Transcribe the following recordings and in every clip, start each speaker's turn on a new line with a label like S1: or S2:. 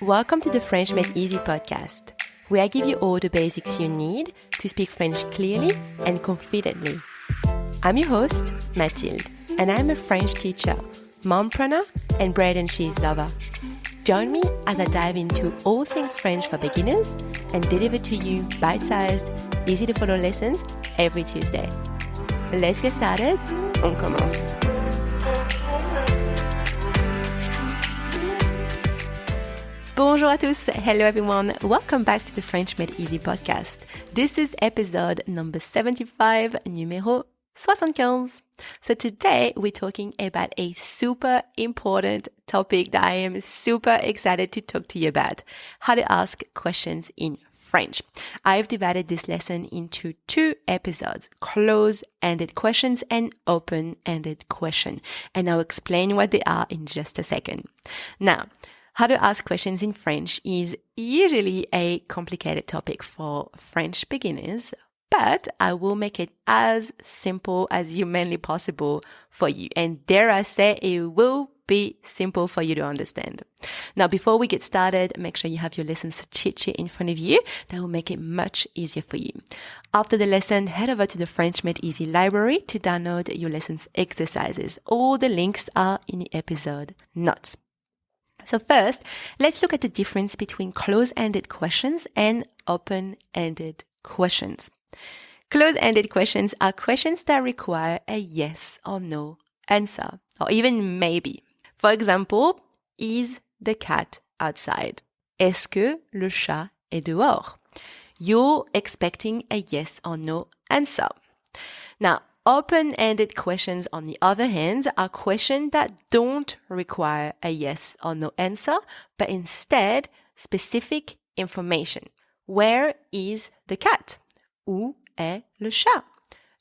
S1: Welcome to the French Made Easy podcast, where I give you all the basics you need to speak French clearly and confidently. I'm your host, Mathilde, and I'm a French teacher, mompreneur, and bread and cheese lover. Join me as I dive into all things French for beginners and deliver to you bite-sized, easy-to-follow lessons every Tuesday. Let's get started. On commence. Bonjour à tous. Hello everyone. Welcome back to the French Made Easy podcast. This is episode number 75, numéro 75. So today we're talking about a super important topic that I am super excited to talk to you about. How to ask questions in French. I've divided this lesson into two episodes, close-ended questions and open-ended question. And I'll explain what they are in just a second. Now, how to ask questions in French is usually a complicated topic for French beginners, but I will make it as simple as humanly possible for you. And dare I say, it will be simple for you to understand. Now, before we get started, make sure you have your lessons cheat sheet in front of you. That will make it much easier for you. After the lesson, head over to the French Made Easy library to download your lessons exercises. All the links are in the episode notes. So first, let's look at the difference between close-ended questions and open-ended questions. Close-ended questions are questions that require a yes or no answer, or even maybe. For example, is the cat outside? Est-ce que le chat est dehors? You're expecting a yes or no answer. Now, open-ended questions, on the other hand, are questions that don't require a yes or no answer, but instead specific information. Where is the cat? Où est le chat?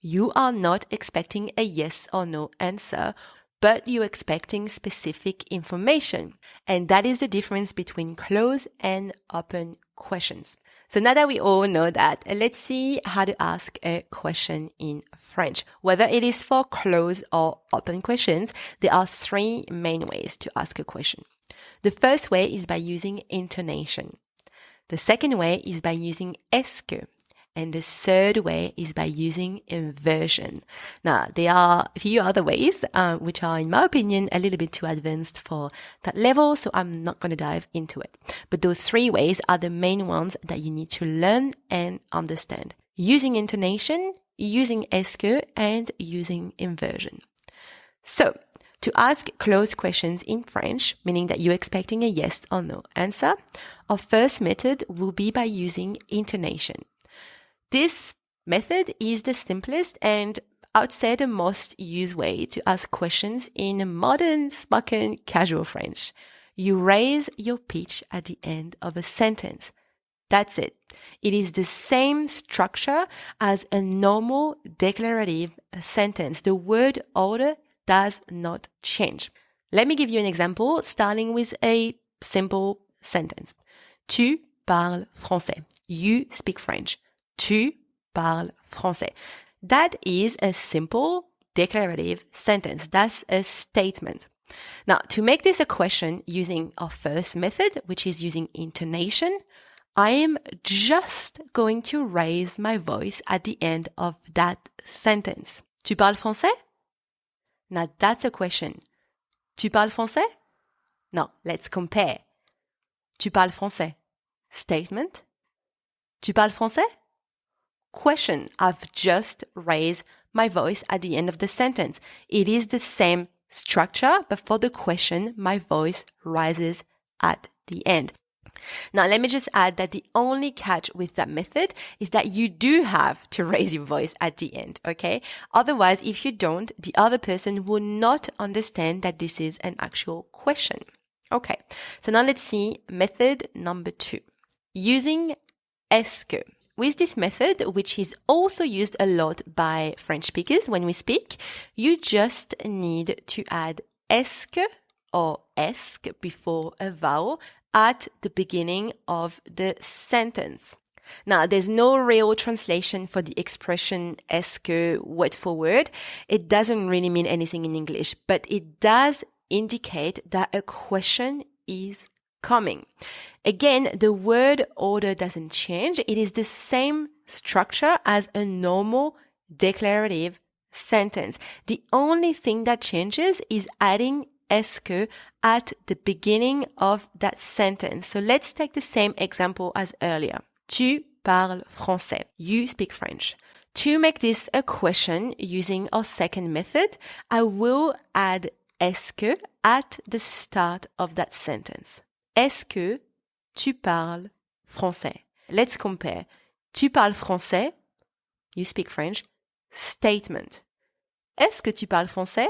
S1: You are not expecting a yes or no answer, but you're expecting specific information. And that is the difference between closed and open questions. So now that we all know that, let's see how to ask a question in French. Whether it is for closed or open questions, there are three main ways to ask a question. The first way is by using intonation. The second way is by using est-ce que. And the third way is by using inversion. Now, there are a few other ways, which are, in my opinion, a little bit too advanced for that level, so I'm not going to dive into it. But those three ways are the main ones that you need to learn and understand. Using intonation, using est-ce que, and using inversion. So, to ask closed questions in French, meaning that you're expecting a yes or no answer, our first method will be by using intonation. This method is the simplest and, I would say, the most used way to ask questions in modern spoken casual French. You raise your pitch at the end of a sentence. That's it. It is the same structure as a normal declarative sentence. The word order does not change. Let me give you an example, starting with a simple sentence. Tu parles français. You speak French. Tu parles français. That is a simple declarative sentence. That's a statement. Now, to make this a question using our first method, which is using intonation, I am just going to raise my voice at the end of that sentence. Tu parles français? Now, that's a question. Tu parles français? Now, let's compare. Tu parles français? Statement. Tu parles français? Question. I've just raised my voice at the end of the sentence. It is the same structure, but for the question, my voice rises at the end. Now, let me just add that the only catch with that method is that you do have to raise your voice at the end, okay? Otherwise, if you don't, the other person will not understand that this is an actual question. Okay, so now let's see method number 2. Using est-ce que. With this method, which is also used a lot by French speakers when we speak, you just need to add est-ce que or esque before a vowel at the beginning of the sentence. Now, there's no real translation for the expression est-ce que word for word. It doesn't really mean anything in English, but it does indicate that a question is coming. Again, the word order doesn't change. It is the same structure as a normal declarative sentence. The only thing that changes is adding est que at the beginning of that sentence. So let's take the same example as earlier. Tu parles français. You speak French. To make this a question using our second method, I will add est que at the start of that sentence. Est-ce que tu parles français? Let's compare. Tu parles français? You speak French. Statement. Est-ce que tu parles français?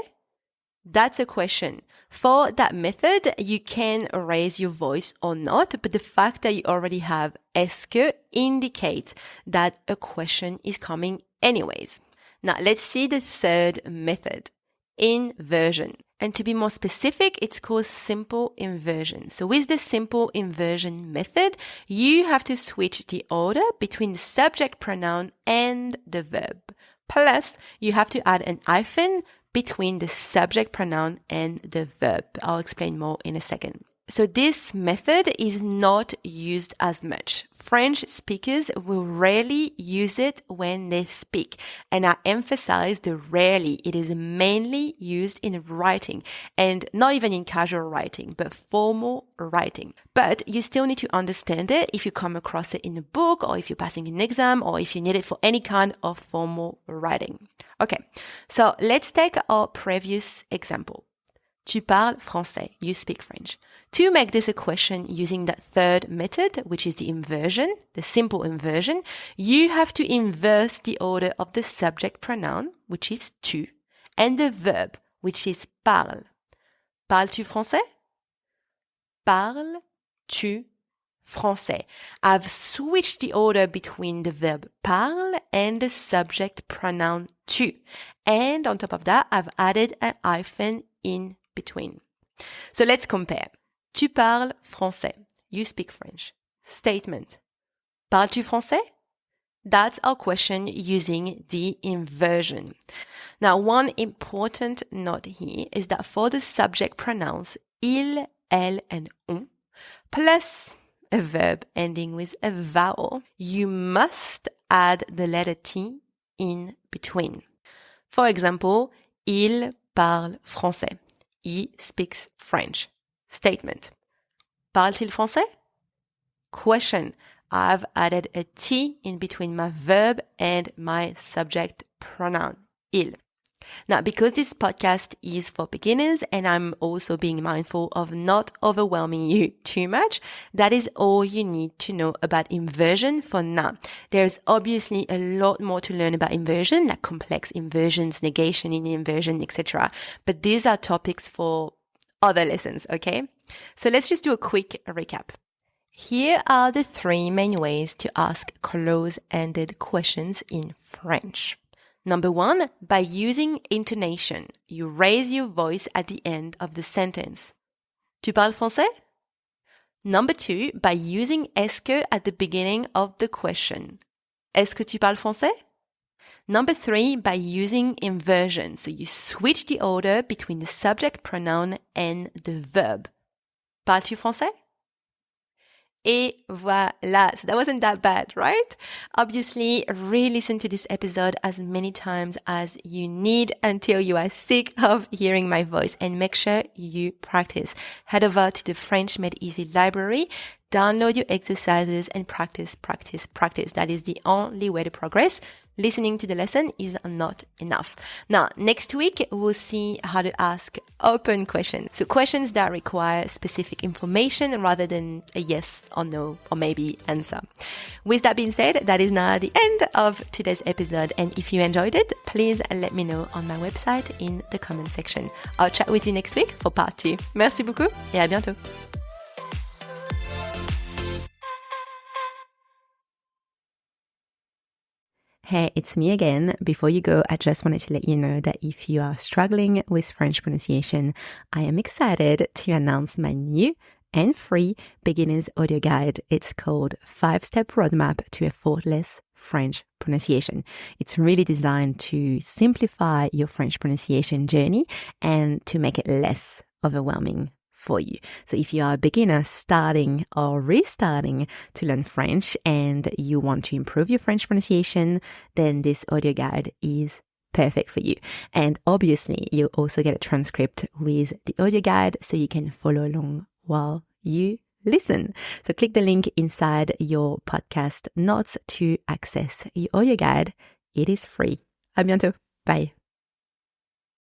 S1: That's a question. For that method, you can raise your voice or not, but the fact that you already have est-ce que indicates that a question is coming anyways. Now, let's see the third method, inversion. And to be more specific, it's called simple inversion. So with the simple inversion method, you have to switch the order between the subject pronoun and the verb. Plus, you have to add an hyphen between the subject pronoun and the verb. I'll explain more in a second. So this method is not used as much. French speakers will rarely use it when they speak. And I emphasize the rarely. It is mainly used in writing and not even in casual writing, but formal writing. But you still need to understand it if you come across it in a book or if you're passing an exam or if you need it for any kind of formal writing. Okay, so let's take our previous example. Tu parles français. You speak French. To make this a question using that third method, which is the inversion, the simple inversion, you have to inverse the order of the subject pronoun, which is tu, and the verb, which is parle. Parles-tu français? Parles-tu français? I've switched the order between the verb parle and the subject pronoun tu. And on top of that, I've added a hyphen in between. So let's compare. Tu parles français. You speak French. Statement. Parles-tu français? That's our question using the inversion. Now, one important note here is that for the subject pronouns il, elle, and on, plus a verb ending with a vowel, you must add the letter T in between. For example, il parle français. He speaks French. Statement. Parle-t-il français? Question. I've added a T in between my verb and my subject pronoun, il. Now, because this podcast is for beginners and I'm also being mindful of not overwhelming you too much, that is all you need to know about inversion for now. There's obviously a lot more to learn about inversion, like complex inversions, negation in inversion, etc. But these are topics for other lessons, okay? So let's just do a quick recap. Here are the three main ways to ask close-ended questions in French. Number one, by using intonation. You raise your voice at the end of the sentence. Tu parles français? Number two, by using est-ce que at the beginning of the question. Est-ce que tu parles français? Number three, by using inversion. So you switch the order between the subject pronoun and the verb. Parles-tu français? Et voilà. So that wasn't that bad, right? Obviously, re-listen to this episode as many times as you need until you are sick of hearing my voice, and make sure you practice. Head over to the French Made Easy library, download your exercises and practice. That is the only way to progress. Listening to the lesson is not enough. Now, next week, we'll see how to ask open questions. So questions that require specific information rather than a yes or no or maybe answer. With that being said, that is now the end of today's episode. And if you enjoyed it, please let me know on my website in the comment section. I'll chat with you next week for part 2. Merci beaucoup et à bientôt. Hey, it's me again. Before you go, I just wanted to let you know that if you are struggling with French pronunciation, I am excited to announce my new and free beginner's audio guide. It's called 5-Step Roadmap to Effortless French Pronunciation. It's really designed to simplify your French pronunciation journey and to make it less overwhelming for you. So if you are a beginner starting or restarting to learn French and you want to improve your French pronunciation, then this audio guide is perfect for you. And obviously, you also get a transcript with the audio guide so you can follow along while you listen. So click the link inside your podcast notes to access your audio guide. It is free. À bientôt. Bye.